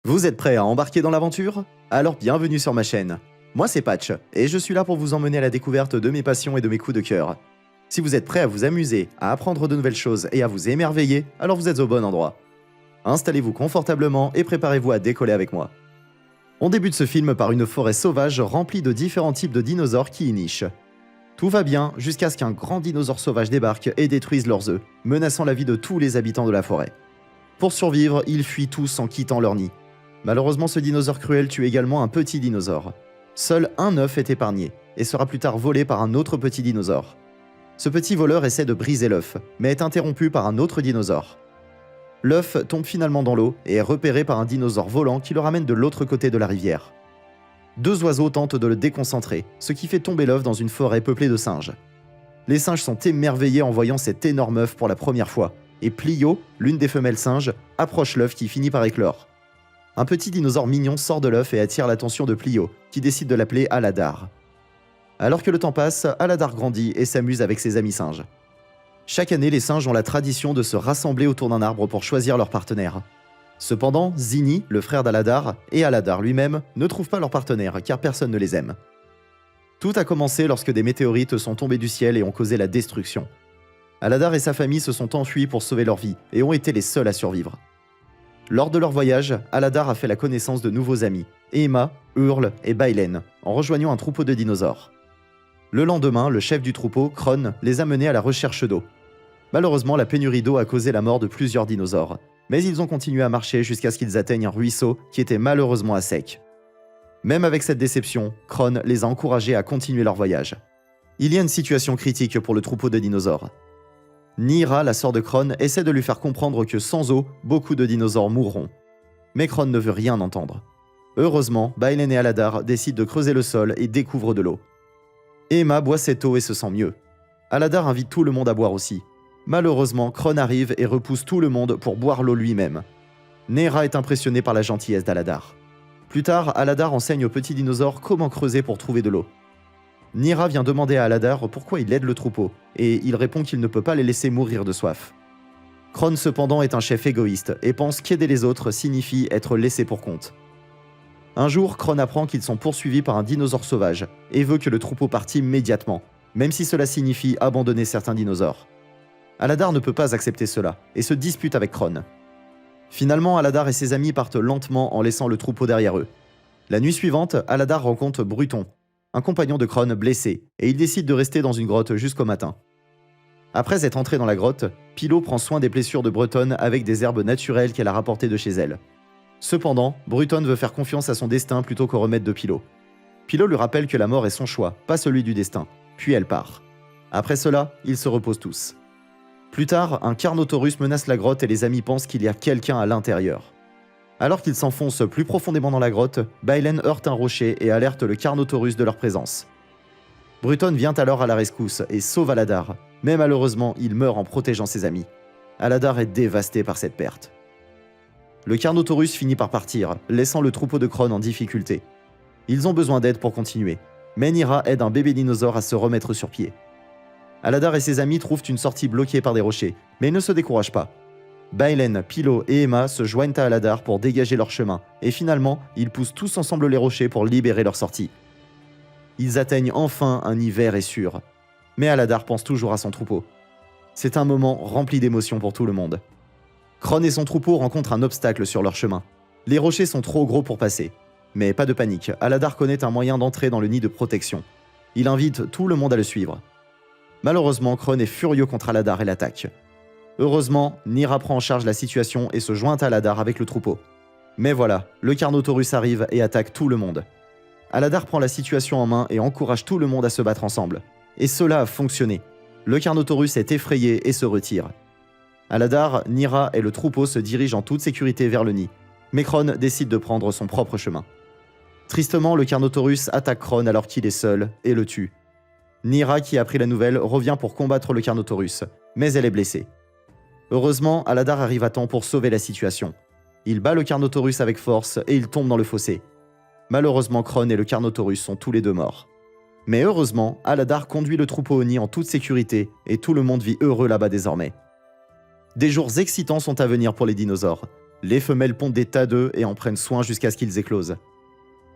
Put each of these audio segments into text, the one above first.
Vous êtes prêts à embarquer dans l'aventure? Alors bienvenue sur ma chaîne. Moi c'est Patch, et je suis là pour vous emmener à la découverte de mes passions et de mes coups de cœur. Si vous êtes prêts à vous amuser, à apprendre de nouvelles choses et à vous émerveiller, alors vous êtes au bon endroit. Installez-vous confortablement et préparez-vous à décoller avec moi. On débute ce film par une forêt sauvage remplie de différents types de dinosaures qui y nichent. Tout va bien jusqu'à ce qu'un grand dinosaure sauvage débarque et détruise leurs œufs, menaçant la vie de tous les habitants de la forêt. Pour survivre, ils fuient tous en quittant leur nid. Malheureusement, ce dinosaure cruel tue également un petit dinosaure. Seul un œuf est épargné, et sera plus tard volé par un autre petit dinosaure. Ce petit voleur essaie de briser l'œuf, mais est interrompu par un autre dinosaure. L'œuf tombe finalement dans l'eau et est repéré par un dinosaure volant qui le ramène de l'autre côté de la rivière. Deux oiseaux tentent de le déconcentrer, ce qui fait tomber l'œuf dans une forêt peuplée de singes. Les singes sont émerveillés en voyant cet énorme œuf pour la première fois, et Plio, l'une des femelles singes, approche l'œuf qui finit par éclore. Un petit dinosaure mignon sort de l'œuf et attire l'attention de Plio, qui décide de l'appeler Aladar. Alors que le temps passe, Aladar grandit et s'amuse avec ses amis singes. Chaque année, les singes ont la tradition de se rassembler autour d'un arbre pour choisir leur partenaire. Cependant, Zini, le frère d'Aladar, et Aladar lui-même ne trouvent pas leur partenaire car personne ne les aime. Tout a commencé lorsque des météorites sont tombés du ciel et ont causé la destruction. Aladar et sa famille se sont enfuis pour sauver leur vie et ont été les seuls à survivre. Lors de leur voyage, Aladar a fait la connaissance de nouveaux amis, Emma, Hurl et Bailen, en rejoignant un troupeau de dinosaures. Le lendemain, le chef du troupeau, Kron, les a menés à la recherche d'eau. Malheureusement, la pénurie d'eau a causé la mort de plusieurs dinosaures, mais ils ont continué à marcher jusqu'à ce qu'ils atteignent un ruisseau qui était malheureusement à sec. Même avec cette déception, Kron les a encouragés à continuer leur voyage. Il y a une situation critique pour le troupeau de dinosaures. Nira, la sœur de Kron, essaie de lui faire comprendre que sans eau, beaucoup de dinosaures mourront. Mais Kron ne veut rien entendre. Heureusement, Bailen et Aladar décident de creuser le sol et découvrent de l'eau. Emma boit cette eau et se sent mieux. Aladar invite tout le monde à boire aussi. Malheureusement, Kron arrive et repousse tout le monde pour boire l'eau lui-même. Nera est impressionné par la gentillesse d'Aladar. Plus tard, Aladar enseigne aux petits dinosaures comment creuser pour trouver de l'eau. Nira vient demander à Aladar pourquoi il aide le troupeau, et il répond qu'il ne peut pas les laisser mourir de soif. Kron cependant est un chef égoïste et pense qu'aider les autres signifie être laissé pour compte. Un jour, Kron apprend qu'ils sont poursuivis par un dinosaure sauvage et veut que le troupeau parte immédiatement, même si cela signifie abandonner certains dinosaures. Aladar ne peut pas accepter cela et se dispute avec Kron. Finalement, Aladar et ses amis partent lentement en laissant le troupeau derrière eux. La nuit suivante, Aladar rencontre Bruton, un compagnon de Kron blessé, et il décide de rester dans une grotte jusqu'au matin. Après être entré dans la grotte, Pilo prend soin des blessures de Bruton avec des herbes naturelles qu'elle a rapportées de chez elle. Cependant, Bruton veut faire confiance à son destin plutôt qu'au remède de Pilo. Pilo lui rappelle que la mort est son choix, pas celui du destin, puis elle part. Après cela, ils se reposent tous. Plus tard, un Carnotaurus menace la grotte et les amis pensent qu'il y a quelqu'un à l'intérieur. Alors qu'ils s'enfoncent plus profondément dans la grotte, Bailen heurte un rocher et alerte le Carnotaurus de leur présence. Bruton vient alors à la rescousse et sauve Aladar, mais malheureusement, il meurt en protégeant ses amis. Aladar est dévasté par cette perte. Le Carnotaurus finit par partir, laissant le troupeau de Kron en difficulté. Ils ont besoin d'aide pour continuer, mais Nira aide un bébé dinosaure à se remettre sur pied. Aladar et ses amis trouvent une sortie bloquée par des rochers, mais ne se découragent pas. Bailen, Pilo et Emma se joignent à Aladar pour dégager leur chemin, et finalement, ils poussent tous ensemble les rochers pour libérer leur sortie. Ils atteignent enfin un nid vert et sûr. Mais Aladar pense toujours à son troupeau. C'est un moment rempli d'émotions pour tout le monde. Kron et son troupeau rencontrent un obstacle sur leur chemin. Les rochers sont trop gros pour passer. Mais pas de panique, Aladar connaît un moyen d'entrer dans le nid de protection. Il invite tout le monde à le suivre. Malheureusement, Kron est furieux contre Aladar et l'attaque. Heureusement, Nira prend en charge la situation et se joint à Aladar avec le troupeau. Mais voilà, le Carnotaurus arrive et attaque tout le monde. Aladar prend la situation en main et encourage tout le monde à se battre ensemble. Et cela a fonctionné. Le Carnotaurus est effrayé et se retire. Aladar, Nira et le troupeau se dirigent en toute sécurité vers le nid. Mais Kron décide de prendre son propre chemin. Tristement, le Carnotaurus attaque Kron alors qu'il est seul et le tue. Nira, qui a appris la nouvelle, revient pour combattre le Carnotaurus, mais elle est blessée. Heureusement, Aladar arrive à temps pour sauver la situation. Il bat le Carnotaurus avec force et il tombe dans le fossé. Malheureusement, Kron et le Carnotaurus sont tous les deux morts. Mais heureusement, Aladar conduit le troupeau au nid en toute sécurité et tout le monde vit heureux là-bas désormais. Des jours excitants sont à venir pour les dinosaures. Les femelles pondent des tas d'œufs et en prennent soin jusqu'à ce qu'ils éclosent.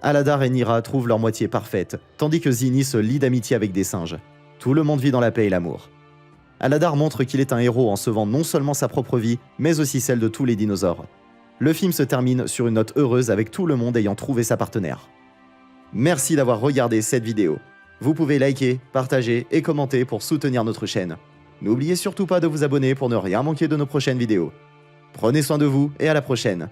Aladar et Nira trouvent leur moitié parfaite, tandis que Zini se lie d'amitié avec des singes. Tout le monde vit dans la paix et l'amour. Aladar montre qu'il est un héros en sauvant non seulement sa propre vie, mais aussi celle de tous les dinosaures. Le film se termine sur une note heureuse avec tout le monde ayant trouvé sa partenaire. Merci d'avoir regardé cette vidéo. Vous pouvez liker, partager et commenter pour soutenir notre chaîne. N'oubliez surtout pas de vous abonner pour ne rien manquer de nos prochaines vidéos. Prenez soin de vous et à la prochaine.